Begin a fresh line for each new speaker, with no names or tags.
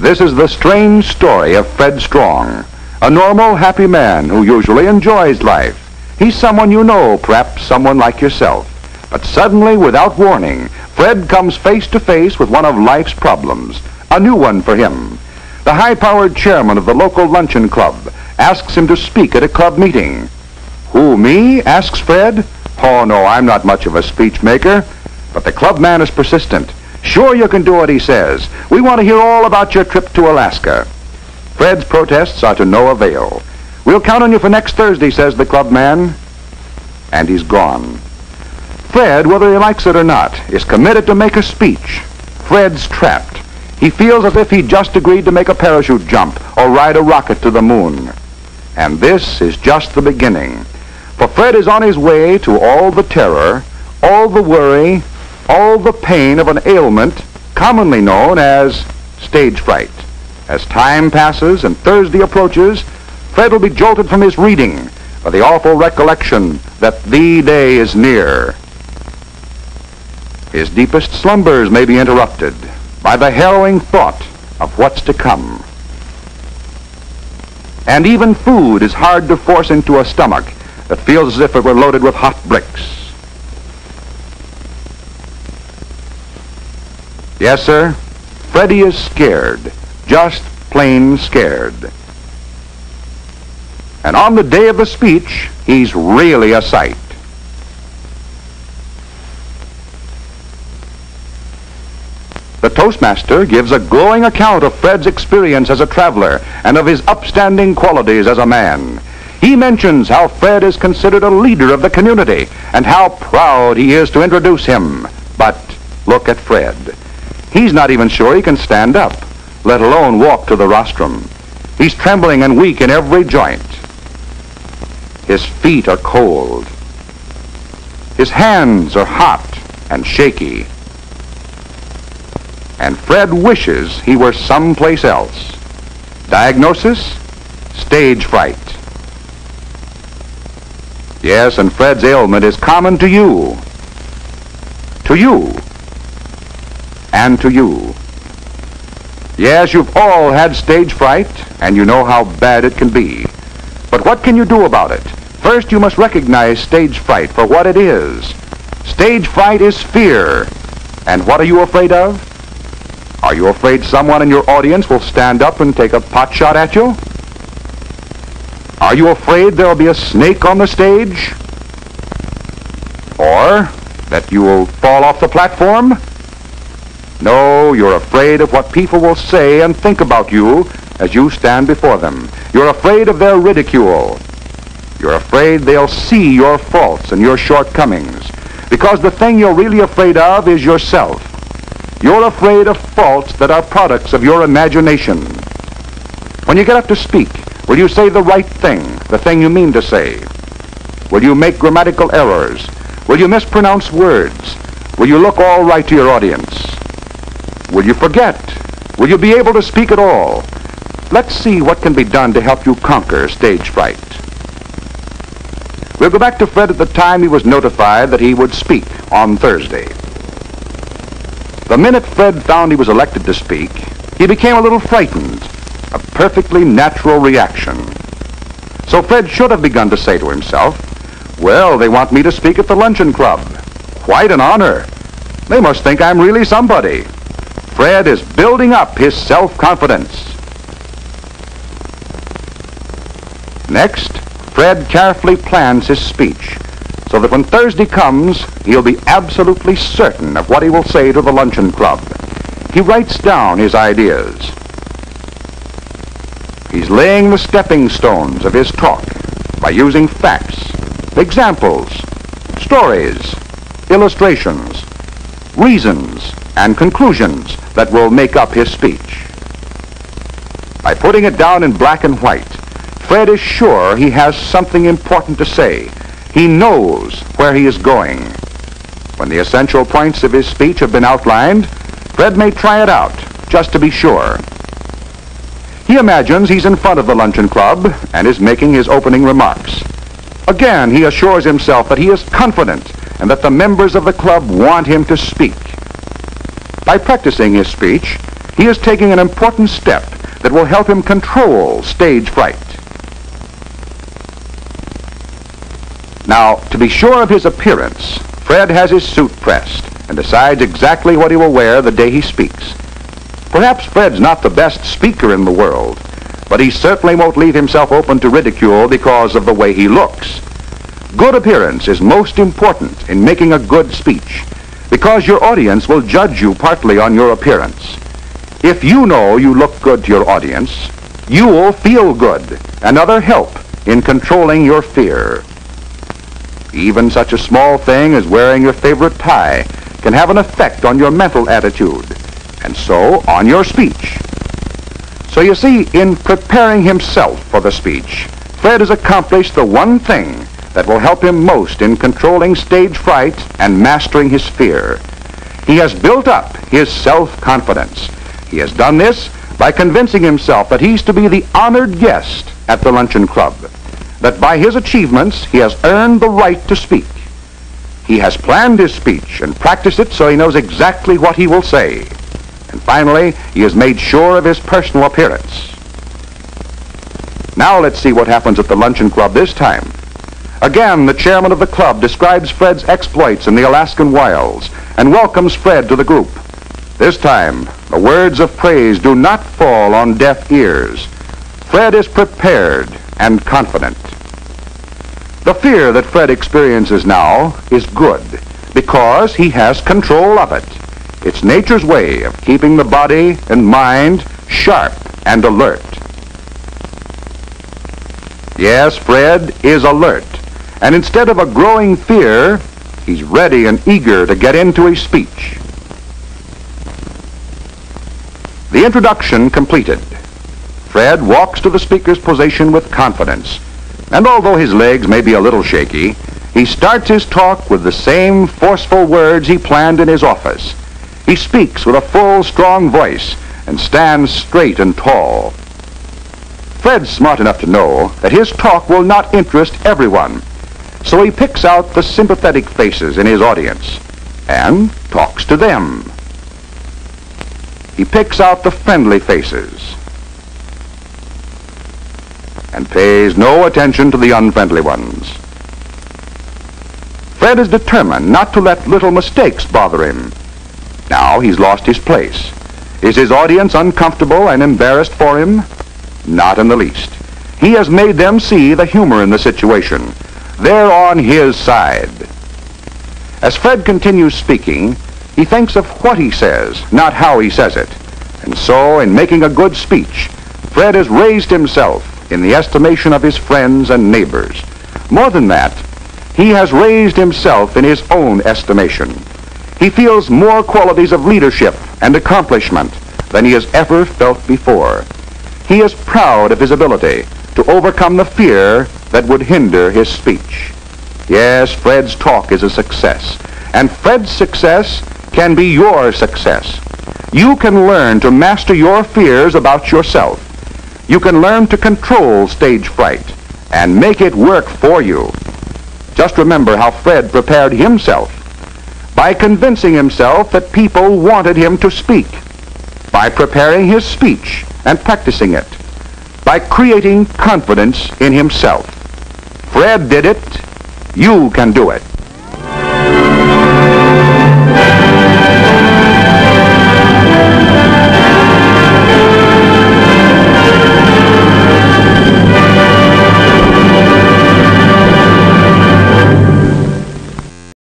This is the strange story of Fred Strong, a normal, happy man who usually enjoys life. He's someone you know, perhaps someone like yourself. But suddenly, without warning, Fred comes face to face with one of life's problems, a new one for him. The high-powered chairman of the local luncheon club asks him to speak at a club meeting. Who, me? Asks Fred. Oh, no, I'm not much of a speech maker. But the club man is persistent. Sure you can do it, he says. We want to hear all about your trip to Alaska. Fred's protests are to no avail. We'll count on you for next Thursday, says the club man. And he's gone. Fred, whether he likes it or not, is committed to make a speech. Fred's trapped. He feels as if he just agreed to make a parachute jump or ride a rocket to the moon. And this is just the beginning. For Fred is on his way to all the terror, all the worry, all the pain of an ailment commonly known as stage fright. As time passes and Thursday approaches, Fred will be jolted from his reading by the awful recollection that the day is near. His deepest slumbers may be interrupted by the harrowing thought of what's to come. And even food is hard to force into a stomach that feels as if it were loaded with hot bricks. Yes, sir, Freddie is scared, just plain scared. And on the day of the speech, he's really a sight. The Toastmaster gives a glowing account of Fred's experience as a traveler and of his upstanding qualities as a man. He mentions how Fred is considered a leader of the community and how proud he is to introduce him. But look at Fred. He's not even sure he can stand up, let alone walk to the rostrum. He's trembling and weak in every joint. His feet are cold. His hands are hot and shaky. And Fred wishes he were someplace else. Diagnosis? Stage fright. Yes, and Fred's ailment is common to you. To you. And to you. Yes, you've all had stage fright, and you know how bad it can be. But what can you do about it? First, you must recognize stage fright for what it is. Stage fright is fear. And what are you afraid of? Are you afraid someone in your audience will stand up and take a pot shot at you? Are you afraid there'll be a snake on the stage? Or that you will fall off the platform? No, you're afraid of what people will say and think about you as you stand before them. You're afraid of their ridicule. You're afraid they'll see your faults and your shortcomings, because the thing you're really afraid of is yourself. You're afraid of faults that are products of your imagination. When you get up to speak, will you say the right thing, the thing you mean to say? Will you make grammatical errors? Will you mispronounce words? Will you look all right to your audience? Will you forget? Will you be able to speak at all? Let's see what can be done to help you conquer stage fright. We'll go back to Fred at the time he was notified that he would speak on Thursday. The minute Fred found he was elected to speak, he became a little frightened, a perfectly natural reaction. So Fred should have begun to say to himself, well, they want me to speak at the luncheon club. Quite an honor. They must think I'm really somebody. Fred is building up his self-confidence. Next, Fred carefully plans his speech so that when Thursday comes, he'll be absolutely certain of what he will say to the luncheon club. He writes down his ideas. He's laying the stepping stones of his talk by using facts, examples, stories, illustrations, reasons, and conclusions that will make up his speech. By putting it down in black and white, Fred is sure he has something important to say. He knows where he is going. When the essential points of his speech have been outlined, Fred may try it out, just to be sure. He imagines he's in front of the luncheon club and is making his opening remarks. Again, he assures himself that he is confident and that the members of the club want him to speak. By practicing his speech, he is taking an important step that will help him control stage fright. Now, to be sure of his appearance, Fred has his suit pressed and decides exactly what he will wear the day he speaks. Perhaps Fred's not the best speaker in the world, but he certainly won't leave himself open to ridicule because of the way he looks. Good appearance is most important in making a good speech, because your audience will judge you partly on your appearance. If you know you look good to your audience, you will feel good, another help in controlling your fear. Even such a small thing as wearing your favorite tie can have an effect on your mental attitude, and so on your speech. So you see, in preparing himself for the speech, Fred has accomplished the one thing that will help him most in controlling stage fright and mastering his fear. He has built up his self-confidence. He has done this by convincing himself that he's to be the honored guest at the luncheon club, that by his achievements he has earned the right to speak. He has planned his speech and practiced it so he knows exactly what he will say. And finally, he has made sure of his personal appearance. Now let's see what happens at the luncheon club this time. Again, the chairman of the club describes Fred's exploits in the Alaskan wilds and welcomes Fred to the group. This time, the words of praise do not fall on deaf ears. Fred is prepared and confident. The fear that Fred experiences now is good because he has control of it. It's nature's way of keeping the body and mind sharp and alert. Yes, Fred is alert, and instead of a growing fear, he's ready and eager to get into his speech. The introduction completed, Fred walks to the speaker's position with confidence, and although his legs may be a little shaky, he starts his talk with the same forceful words he planned in his office. He speaks with a full, strong voice and stands straight and tall. Fred's smart enough to know that his talk will not interest everyone, so he picks out the sympathetic faces in his audience and talks to them. He picks out the friendly faces and pays no attention to the unfriendly ones. Fred is determined not to let little mistakes bother him. Now he's lost his place. Is his audience uncomfortable and embarrassed for him? Not in the least. He has made them see the humor in the situation. They're on his side. As Fred continues speaking, he thinks of what he says, not how he says it. And so, in making a good speech, Fred has raised himself in the estimation of his friends and neighbors. More than that, he has raised himself in his own estimation. He feels more qualities of leadership and accomplishment than he has ever felt before. He is proud of his ability to overcome the fear that would hinder his speech. Yes, Fred's talk is a success, and Fred's success can be your success. You can learn to master your fears about yourself. You can learn to control stage fright and make it work for you. Just remember how Fred prepared himself by convincing himself that people wanted him to speak, by preparing his speech and practicing it, by creating confidence in himself. Fred did it. You can do it.